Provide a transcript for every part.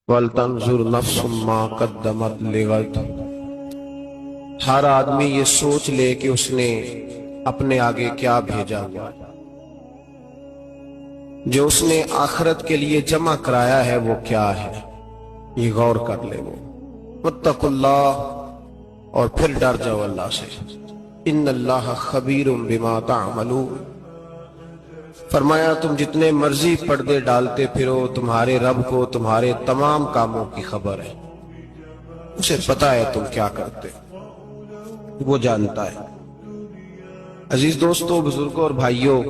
वलतंजुर नफ्सुम मा कद्दमत लिगद। हर आदमी ये सोच ले कि उसने अपने आगे क्या भेजा हुआ, जो उसने आखिरत के लिए जमा कराया है वो क्या है, ये गौर कर ले वो। वत्तकुल्लाह, और फिर डर जाओ अल्लाह से। इन्नल्लाह खबीरुम बिमा तामलून। फरमाया तुम जितने मर्जी पर्दे डालते फिरो, तुम्हारे रब को तुम्हारे तमाम कामों की खबर है, उसे पता है तुम क्या करते, वो जानता है। अजीज दोस्तों, बुजुर्गों और भाइयों,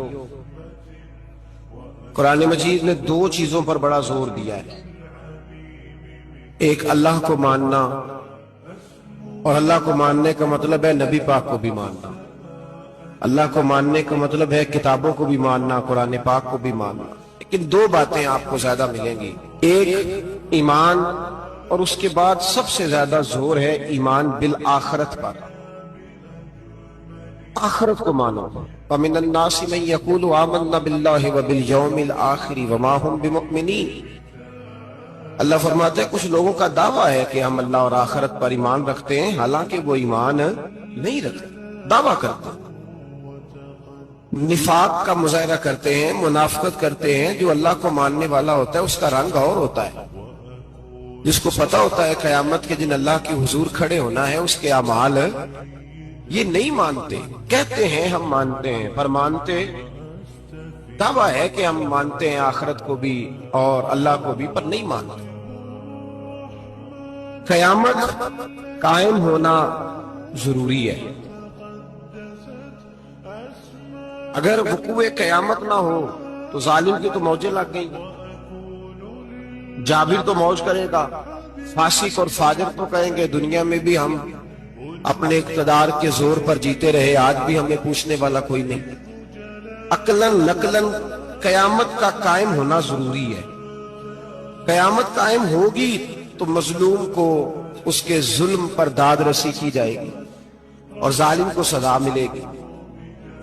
कुरान मजीद ने दो चीजों पर बड़ा जोर दिया है। एक अल्लाह को मानना, और अल्लाह को मानने का मतलब है नबी पाक को भी मानना। अल्लाह को मानने का मतलब है किताबों को भी मानना, कुरान पाक को भी मानना। लेकिन दो बातें आपको ज्यादा मिलेंगी, एक ईमान, और उसके बाद सबसे ज्यादा जोर है ईमान बिल आखिरत पर। आखिरत को मानो। वमिनन नासि मन यक़ूलु आमन्ना बिल्लाहि व बिल यौमिल आखिर व मा हुम बिमुमिनीन। अल्लाह फरमाते हैं कुछ लोगों का दावा है कि हम अल्लाह और आखिरत पर ईमान रखते हैं, हालांकि वो ईमान नहीं रखते, दावा करते हैं, निफाक का मुजाहरा करते हैं, मुनाफिकत करते हैं। जो अल्लाह को मानने वाला होता है उसका रंग और होता है, जिसको पता होता है क़यामत के दिन अल्लाह के हुजूर खड़े होना है, उसके अमाल ये नहीं मानते। कहते हैं हम मानते हैं, पर मानते, दावा है कि हम मानते हैं आखिरत को भी और अल्लाह को भी, पर नहीं मानते। क़यामत कायम होना जरूरी है। अगर वक़ूए क़यामत ना हो तो जालिम की तो मौजें लग गई। जाबिर तो मौज करेगा, फासिक और फाजिर तो कहेंगे दुनिया में भी हम अपने इक़्तिदार के जोर पर जीते रहे, आज भी हमें पूछने वाला कोई नहीं। अक्लन नकलन क़यामत का कायम होना जरूरी है। क़यामत कायम होगी तो मजलूम को उसके जुल्म पर दाद रसी की जाएगी और जालिम को सजा मिलेगी।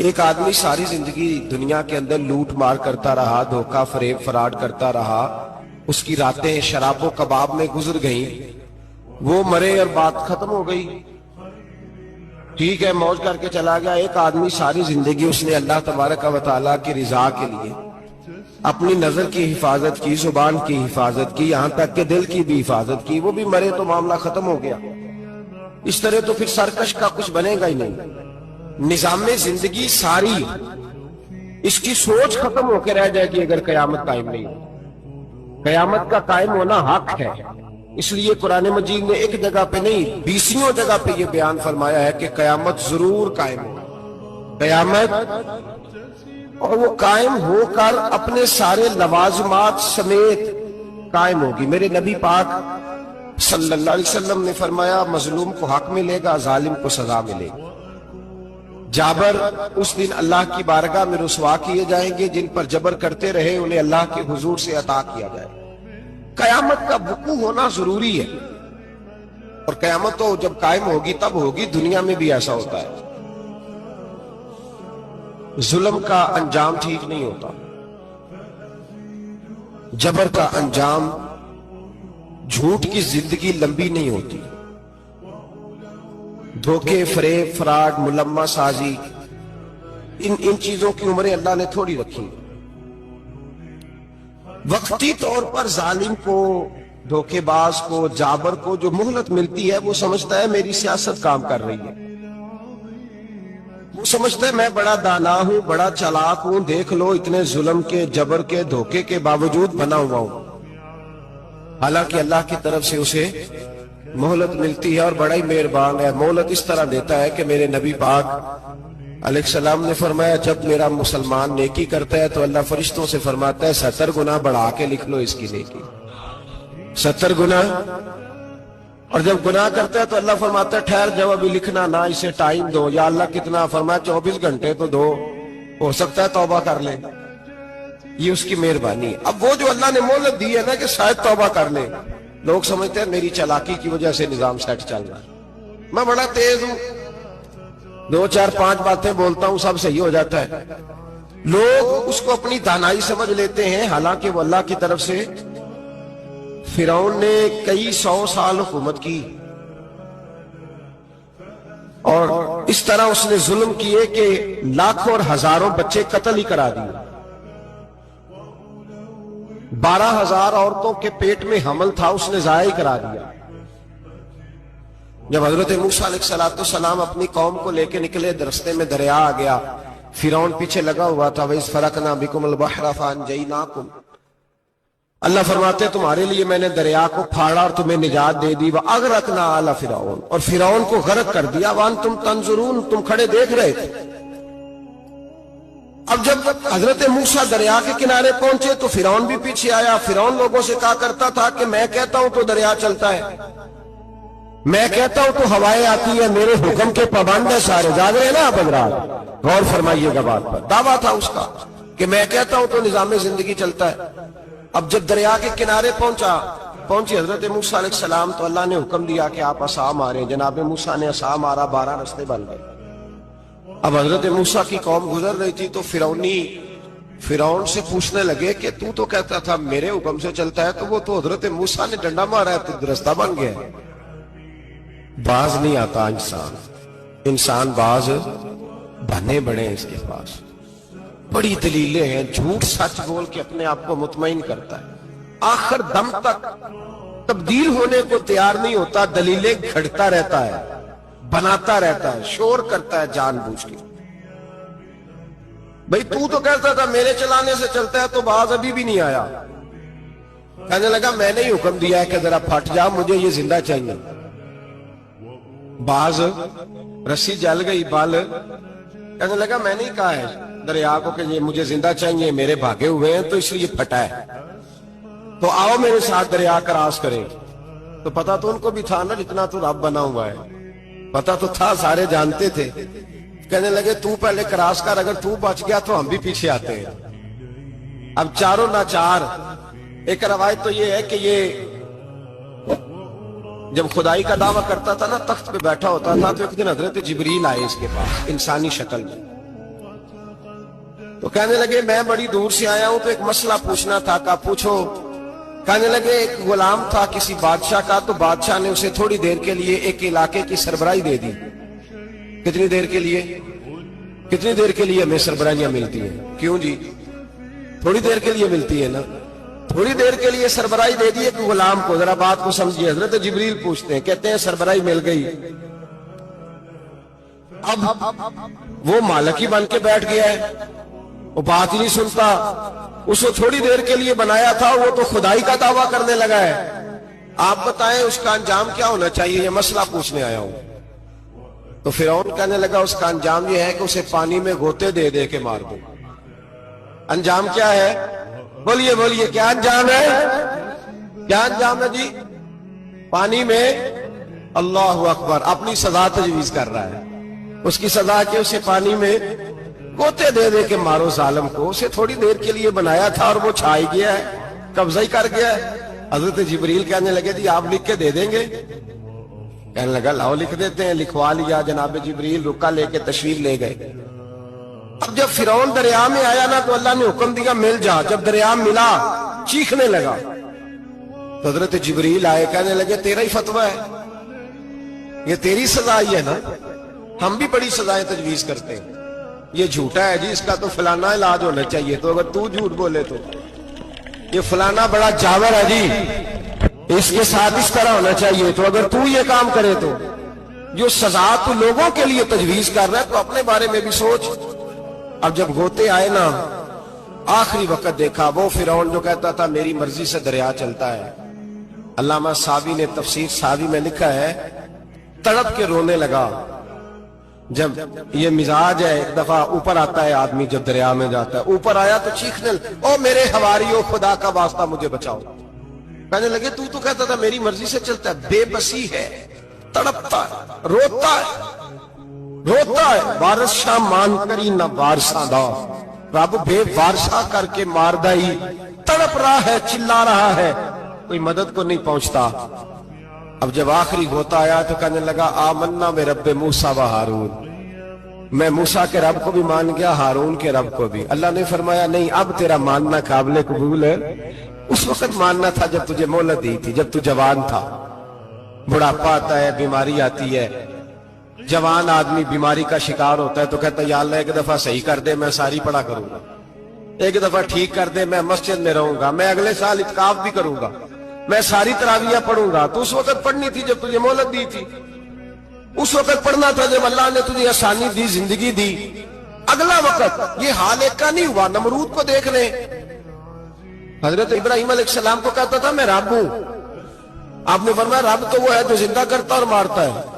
एक आदमी सारी जिंदगी दुनिया के अंदर लूट मार करता रहा, धोखा फरेब फराड करता रहा, उसकी रातें शराबो कबाब में गुजर गईं, वो मरे और बात खत्म हो गई, ठीक है, मौज करके चला गया। एक आदमी सारी जिंदगी उसने अल्लाह तबारक व तआला की रिजा के लिए अपनी नजर की हिफाजत की, जुबान की हिफाजत की, यहां तक कि दिल की भी हिफाजत की, वो भी मरे तो मामला खत्म हो गया। इस तरह तो फिर सरकश का कुछ बनेगा ही नहीं। निजामे जिंदगी सारी इसकी सोच खत्म होकर रह जाएगी अगर कयामत कायम नहीं हो। कयामत का कायम होना हक है, इसलिए कुरान मजीद ने एक जगह पे नहीं 20 जगह पे ये बयान फरमाया है कि कयामत जरूर कायम होगा। कयामत, और वो कायम होकर अपने सारे लवाजमात समेत कायम होगी। मेरे नबी पाक सल्लल्लाहु अलैहि वसल्लम ने फरमाया मजलूम को हक मिलेगा, जालिम को सजा मिलेगी। जाबर उस दिन अल्लाह की बारगाह में रुसवा किए जाएंगे, जिन पर जबर करते रहे उन्हें अल्लाह के हुजूर से अता किया जाएगा। कयामत का वक़ू होना जरूरी है, और कयामत तो जब कायम होगी तब होगी। दुनिया में भी ऐसा होता है, जुल्म का अंजाम ठीक नहीं होता, जबर का अंजाम, झूठ की जिंदगी लंबी नहीं होती, धोखे फरेब फराड मुलम्मा साजी, इन चीजों की उम्रें अल्लाह ने थोड़ी रखी। वक्ती तौर पर जालिम को, धोखेबाज को, जाबर को जो मोहलत मिलती है वो समझता है मेरी सियासत काम कर रही है, वो समझता है मैं बड़ा दाना हूं, बड़ा चालाक हूं, देख लो इतने जुल्म के, जबर के, धोखे के बावजूद बना हुआ हूं। हालांकि अल्लाह की तरफ से उसे मोहलत मिलती है और बड़ा ही मेहरबान है। मोहलत इस तरह देता है कि मेरे नबी पाक अलैहिस्सलाम ने फरमाया जब मेरा मुसलमान नेकी करता है तो अल्लाह फरिश्तों से फरमाता है 70 गुना बढ़ा के लिख लो इसकी नेकी, 70 गुना। और जब गुनाह करता है तो अल्लाह फरमाता है ठहर जाओ, अभी लिखना ना, इसे टाइम दो। या अल्लाह कितना? फरमाया 24 घंटे तो दो, हो सकता है तौबा कर ले, ये उसकी मेहरबानी। अब वो जो अल्लाह ने मोहलत दी है ना कि शायद तौबा कर ले, लोग समझते हैं मेरी चालाकी की वजह से निजाम सेट चल रहा है, मैं बड़ा तेज हूं, 2 4 5 बातें बोलता हूं सब सही हो जाता है। लोग उसको अपनी दानाई समझ लेते हैं, हालांकि वो अल्लाह की तरफ से فرعون نے کئی 100 سال حکومت کی اور اس طرح اس نے ظلم کیے کہ لاکھوں اور ہزاروں بچے قتل ہی کرا دیے. 12,000 عورتوں کے پیٹ میں حمل تھا، اس نے ضائع ہی کرا دیا. جب حضرت موسیٰ علیہ السلام اپنی قوم کو لے کے نکلے، رستے میں دریا آ گیا، فرعون پیچھے لگا ہوا تھا. وَإِذْ فَرَقْنَا بِكُمُ الْبَحْرَ فَأَنْجَيْنَاكُمْ، اللہ فرماتے تمہارے لیے میں نے دریا کو پھاڑا اور تمہیں نجات دے دی. وَأَغْرَقْنَا آلَ فِرْعَوْنَ، اور فرعون کو غرق کر دیا. وَأَنْتُمْ تَنْظُرُونَ، تم کھڑے دیکھ رہے تھے. اب جب حضرت موسیٰ دریا کے کنارے پہنچے تو فرعون بھی پیچھے آیا. فرعون لوگوں سے کہا کرتا تھا کہ میں کہتا ہوں تو دریا چلتا ہے، میں کہتا ہوں تو ہوائیں آتی ہے، میرے حکم کے پابند ہے سارے. جاگ رہے نا آپ حضرات، غور فرمائیے گا بات پر. دعویٰ تھا اس کا کہ میں کہتا ہوں تو نظام زندگی چلتا ہے. اب جب دریا کے کنارے پہنچی حضرت موسیٰ علیہ السلام تو اللہ نے حکم دیا کہ آپ عصا ماریں. جناب موسیٰ نے عصا مارا، 12 رستے بن گئے. اب حضرت موسیٰ کی قوم گزر رہی تھی تو فرعون سے پوچھنے لگے کہ تو کہتا تھا میرے حکم سے چلتا ہے، تو وہ تو حضرت موسیٰ نے ڈنڈا مارا ہے تو رستہ بن گیا ہے. باز نہیں آتا انسان باز بنے بڑے اس کے پاس بڑی دلیلیں ہیں. جھوٹ سچ بول کے اپنے آپ کو مطمئن کرتا ہے، آخر دم تک تبدیل ہونے کو تیار نہیں ہوتا. دلیلیں گھڑتا رہتا ہے، بناتا رہتا ہے، شور کرتا ہے جان بوجھ کے. بھئی تو کہتا تھا میرے چلانے سے چلتا ہے، تو باز ابھی بھی نہیں آیا. کہنے لگا میں نے ہی حکم دیا ہے کہ ذرا پھٹ جا، مجھے یہ زندہ چاہیے. باز رسی جل گئی، بال کہنے لگا میں نہیں کہا ہے دریا کو کہ یہ مجھے زندہ چاہیے، میرے بھاگے ہوئے ہیں تو اس لیے پھٹا ہے، تو آؤ میرے ساتھ دریا کراس کریں. تو پتا تو ان کو بھی تھا نا جتنا تو رب بنا ہوا ہے، پتا تو تھا، سارے جانتے تھے. کہنے لگے تو پہلے کراس کر، اگر تو بچ گیا تو ہم بھی پیچھے آتے ہیں. اب چاروں ناچار. ایک روایت تو یہ ہے کہ یہ جب خدائی کا دعویٰ کرتا تھا نا، تخت پہ بیٹھا ہوتا تھا، تو ایک دن حضرت جبریل آئے اس کے پاس انسانی شکل میں. تو کہنے لگے میں بڑی دور سے آیا ہوں تو ایک مسئلہ پوچھنا تھا. کہا پوچھو. کہنے لگے ایک غلام تھا کسی بادشاہ کا، تو بادشاہ نے اسے تھوڑی دیر کے لیے ایک علاقے کی سربراہی دے دی. کتنی دیر کے لیے ہمیں سربراہیاں ملتی ہیں؟ کیوں جی؟ تھوڑی دیر کے لیے ملتی ہے نا. تھوڑی دیر کے لیے سربراہی دے دی ایک غلام کو. ذرا بات کو سمجھیے. حضرت جبریل پوچھتے ہیں، کہتے ہیں سربراہی مل گئی. اب وہ مالک ہی بن کے بیٹھ گیا ہے، وہ بات ہی نہیں سنتا. اس کو تھوڑی دیر کے لیے بنایا تھا، وہ تو خدائی کا دعویٰ کرنے لگا ہے. آپ بتائیں اس کا انجام کیا ہونا چاہیے؟ یہ مسئلہ پوچھنے آیا ہوں. تو فرعون کہنے لگا اس کا انجام یہ ہے کہ اسے پانی میں غوطے دے دے کے مار دو. انجام کیا ہے؟ بولیے کیا انجام ہے؟ کیا انجام ہے جی؟ پانی میں. اللہ اکبر، اپنی سزا تجویز کر رہا ہے. اس کی سزا کہ اسے پانی میں غوطے دے دے کے مارو ظالم کو. اسے تھوڑی دیر کے لیے بنایا تھا اور وہ چھائی گیا ہے، قبضہ ہی کر گیا ہے. حضرت جبریل کہنے لگے جی آپ لکھ کے دے دیں گے؟ کہنے لگا لاؤ لکھ دیتے ہیں. لکھوا لیا. جناب جبریل رکا لے کے تشریف لے گئے. اب جب فرعون دریا میں آیا نا تو اللہ نے حکم دیا مل جا. جب دریا ملا چیخنے لگا تو حضرت جبریل آئے، کہنے لگے تیرا ہی فتویٰ ہے، یہ تیری سزا ہی ہے نا. ہم بھی بڑی سزائیں تجویز کرتے ہیں. یہ جھوٹا ہے جی، اس کا تو فلانا علاج ہونا چاہیے. تو اگر تو جھوٹ بولے تو یہ فلانا بڑا جاور ہے جی، اس کے ساتھ اس طرح ہونا چاہیے. تو اگر تو یہ کام کرے تو جو سزا تو لوگوں کے لیے تجویز کر رہا ہے تو اپنے بارے میں بھی سوچ. اب جب غوطے آئے نا، آخری وقت دیکھا وہ فرعون جو کہتا تھا میری مرضی سے دریا چلتا ہے. علامہ ساوی نے تفسیر ساوی میں لکھا ہے تڑپ کے رونے لگا. جب یہ مزاج ہے، ایک دفعہ اوپر آتا ہے آدمی جب دریا میں جاتا ہے، اوپر آیا تو چیخنے او میرے حواریو خدا کا واسطہ مجھے بچاؤ. کہنے لگے تو کہتا تھا میری مرضی سے چلتا ہے. بے بسی ہے، تڑپتا ہے، روتا ہے. وارث شاہ مان کری نہ وارثاں دا، رب بے وارثہ کر کے مار دائی. تڑپ رہا ہے، چلا رہا ہے، کوئی مدد کو نہیں پہنچتا. اب جب آخری ہوتا آیا تو کہنے لگا آمنا میں رب موسیٰ و ہارون، میں موسیٰ کے رب کو بھی مان گیا، ہارون کے رب کو بھی. اللہ نے فرمایا نہیں، اب تیرا ماننا قابل قبول ہے. उस वक्त मानना था जब तुझे मोहलत दी थी, जब तू जवान था। बुढ़ापा आता है, बीमारी आती है, जवान आदमी बीमारी का शिकार होता है तो कहता है या अल्लाह एक दफा सही कर दे, मैं सारी पढ़ा करूंगा, एक दफा ठीक कर दे, मैं मस्जिद में रहूंगा, मैं अगले साल इत्काफ भी करूंगा, मैं सारी तरावियां पढ़ूंगा। तो उस वक्त पढ़नी थी जब तुझे मोहलत दी थी, उस वक्त पढ़ना था जब अल्लाह ने तुझे आसानी दी, जिंदगी दी। अगला वक्त ये हाल एक का नहीं हुआ। नमरूद को देख ले, हजरत इब्राहिम अलैहिस्सलाम को कहता था मैं रब हूं, आपने फरमाया रब तो वो है जो जिंदा करता और मारता है।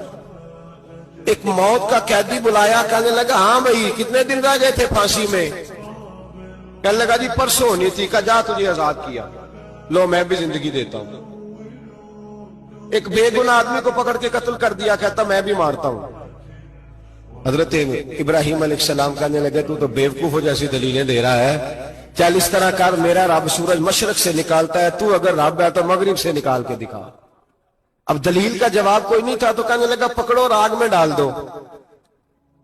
एक मौत का कैदी बुलाया, कहने लगा हाँ भाई कितने दिन रह गए थे फांसी में? कहने लगा जी परसों होनी थी। कहा जा तुझे आजाद किया, लो मैं भी जिंदगी देता हूं। एक बेगुनाह आदमी को पकड़ के कत्ल कर दिया, कहता मैं भी मारता हूं। हजरत इब्राहिम अलैहिस्सलाम कहने लगे तू तो बेवकूफों जैसी दलीलें दे रहा है, चल इस तरह कर, मेरा रब सूरज मशरक से निकालता है, तू अगर रब है तो मगरिब से निकाल के दिखा। अब दलील का जवाब कोई नहीं था तो कहने लगा पकड़ो और आग में डाल दो।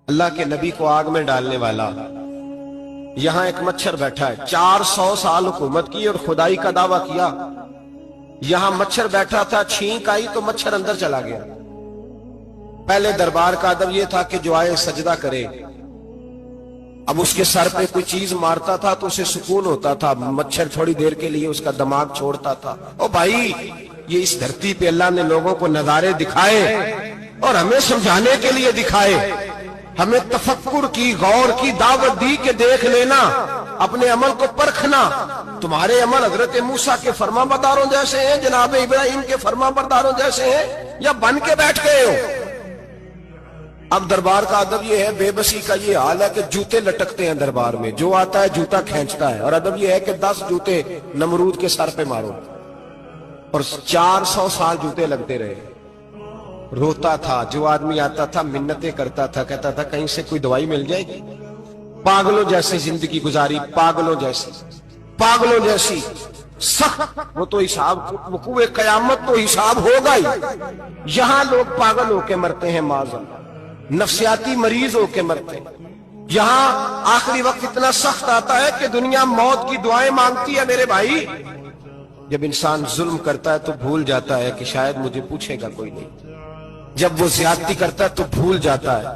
अल्लाह के नबी को आग में डालने वाला, यहां एक मच्छर बैठा है, 400 साल हुकूमत की और खुदाई का दावा किया। यहां मच्छर बैठा था, छींक आई तो मच्छर अंदर चला गया। पहले दरबार का अदब यह था कि जो आए सजदा करे। अब उसके सर पे कोई चीज मारता था तो उसे सुकून होता था, मच्छर थोड़ी देर के लिए उसका दिमाग छोड़ता था। ओ भाई ये इस धरती पे अल्लाह ने लोगों को नजारे दिखाए और हमें समझाने के लिए दिखाए, हमें तफक्कुर की, गौर की दावत दी कि देख लेना, अपने अमल को परखना। तुम्हारे अमल हजरत मूसा के फरमाबरदारों जैसे हैं, जनाब इब्राहिम के फरमाबरदारों जैसे हैं, या बन के बैठ गए हो? अब दरबार का अदब यह है, बेबसी का ये हाल है कि जूते लटकते हैं दरबार में, जो आता है जूता खींचता है। और अदब यह है कि 10 जूते नमरूद के सर पे मारो, और 400 साल जूते लगते रहे। रोता था, जो आदमी आता था मिन्नतें करता था, कहता था कहीं से कोई दवाई मिल जाएगी। पागलों जैसी जिंदगी गुजारी, पागलों जैसी सख्त। वो तो हिसाब, वकूए कयामत तो हिसाब होगा ही। यहां लोग पागल होके मरते हैं, माज़ नफ्सियाती मरीज होके मरते हैं। यहां आखिरी वक्त इतना सख्त आता है कि दुनिया मौत की दुआएं मांगती है। मेरे भाई जब इंसान जुल्म करता है तो भूल जाता है कि शायद मुझे पूछेगा कोई नहीं। जब वो ज्यादती करता है तो भूल जाता है।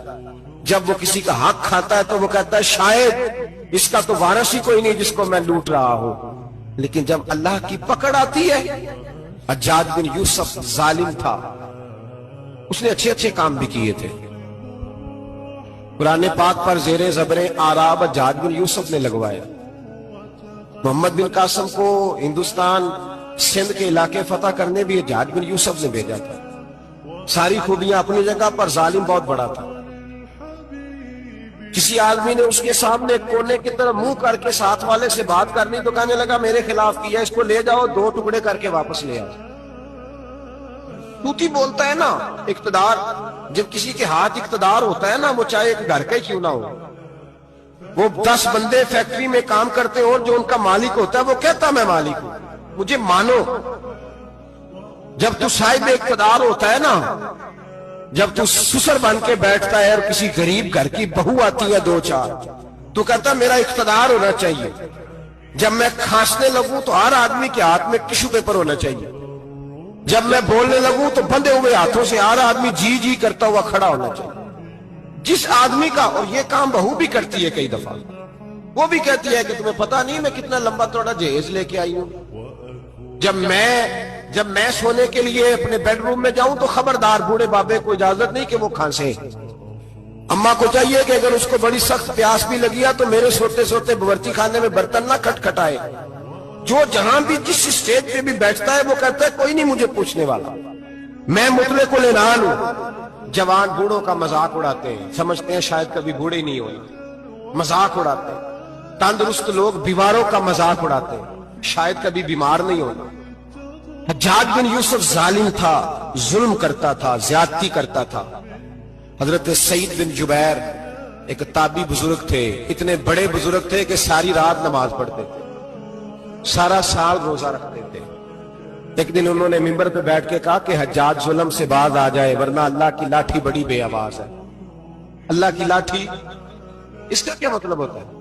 जब वो किसी का हक खाता है तो वो कहता है शायद इसका तो वारिस ही कोई नहीं जिसको मैं लूट रहा हूं। लेकिन जब अल्लाह की पकड़ आती है, हज्जाज बिन यूसुफ जालिम था, उसने अच्छे अच्छे काम भी किए थे। कुरान पाक पर जेरे ज़बरे आराब हज्जाज बिन यूसुफ ने लगवाया। मोहम्मद बिन कासिम को हिंदुस्तान सिंध के इलाके फतह करने भी हज्जाज बिन यूसुफ ने भेजा था। सारी खूबियां अपनी जगह पर, जालिम बहुत बड़ा था। किसी आदमी ने उसके सामने कोने की तरफ मुंह करके साथ वाले से बात करनी तो कहने लगा मेरे खिलाफ किया, इसको ले जाओ, 2 टुकड़े करके वापस ले आओ। तूती बोलता है ना इक्तदार, जब किसी के हाथ इक्तदार होता है ना, वो चाहे एक घर का ही क्यों ना हो, वो 10 बंदे फैक्ट्री में काम करते हो, जो उनका मालिक होता है वो कहता मैं मालिक हूं, मुझे मानो। जब तू साहिब इक्तदार होता है ना, जब तू सुसर बन के बैठता है और किसी गरीब घर की बहू आती है 2-4, तो कहता मेरा इक्तदार होना चाहिए। जब मैं खांसने लगूं तो हर आदमी के हाथ में टिश्यू पेपर होना चाहिए। जब मैं बोलने लगूं तो बंधे हुए हाथों से हर आदमी जी जी करता हुआ खड़ा होना चाहिए। जिस आदमी का, और ये काम बहू भी करती है कई दफा, वो भी कहती है कि तुम्हें पता नहीं मैं कितना लंबा चौड़ा जहेज लेके आई हूं। जब मैं सोने के लिए अपने बेडरूम में जाऊं तो खबरदार बूढ़े बाबे को इजाजत नहीं कि वो खांसे। अम्मा को चाहिए कि अगर उसको बड़ी सख्त प्यास भी लगी है तो मेरे सोते सोते बावर्ची खाने में बर्तन ना खटखटाए। जो जहां भी जिस स्टेज पे भी बैठता है वो कहता है कोई नहीं मुझे पूछने वाला, मैं मुतले को लेनान हूं। जवान बूढ़ों का मजाक उड़ाते हैं, समझते हैं शायद कभी बूढ़े नहीं होंगे, मजाक उड़ाते हैं। तंदुरुस्त लोग बीमारों का मजाक उड़ाते हैं, शायद कभी बीमार नहीं होगा। हज्जाज बिन यूसुफ जालिम था, जुल्म करता था, ज्यादती करता था। हजरत सईद बिन जुबैर एक ताबी बुजुर्ग थे, इतने बड़े बुजुर्ग थे कि सारी रात नमाज पढ़ते थे, सारा साल रोजा रखते थे। एक दिन उन्होंने मिंबर पे बैठ के कहा कि हज्जाज जुल्म से बाज आ जाए वरना अल्लाह की लाठी बड़ी बेआवाज है। अल्लाह की लाठी, इसका क्या मतलब होता है?